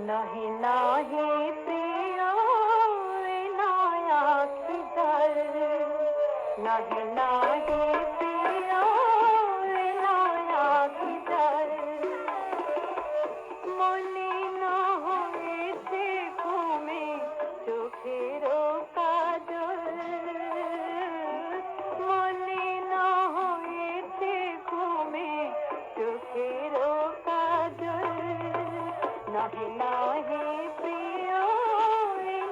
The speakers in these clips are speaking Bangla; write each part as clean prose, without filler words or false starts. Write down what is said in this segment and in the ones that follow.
নাহি নাহি প্রিয় নয়া খিদার নাহি নাহি প্রিয় নয়া খিদার মলিন হয়েছে ঘুমে চোখের কাজল মলিন হয়েছে ঘুমে চোখের কাজল নাহি নাহি প্রিয়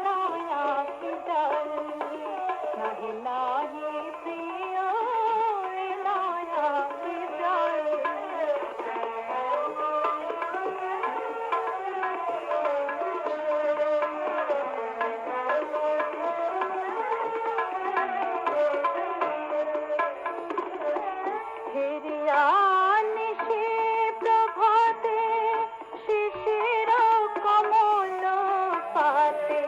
নয়া খিদার নাহি নাহি প্রিয় নয়া খিদার নিশে প্রভাতে শিশির কমল পাতে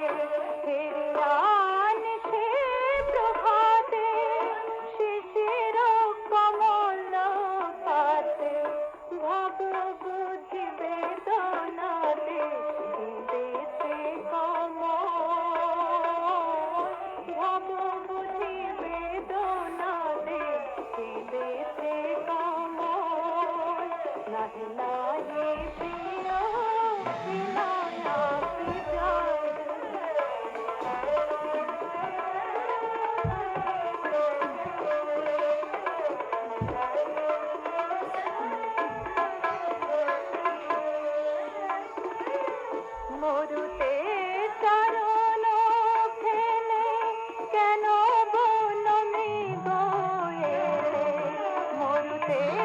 নিশে প্রভাতে শিশির কমল পাতে ভাব বুঝিবে দনাতে দিতেছে কমল ভাব বুঝিবে দনাতে দিতেছে নাহি নাহি প্রিয় নয়া খিদার মরুতে চরণ ফেলে কেন বনমি গো এলে মরুতে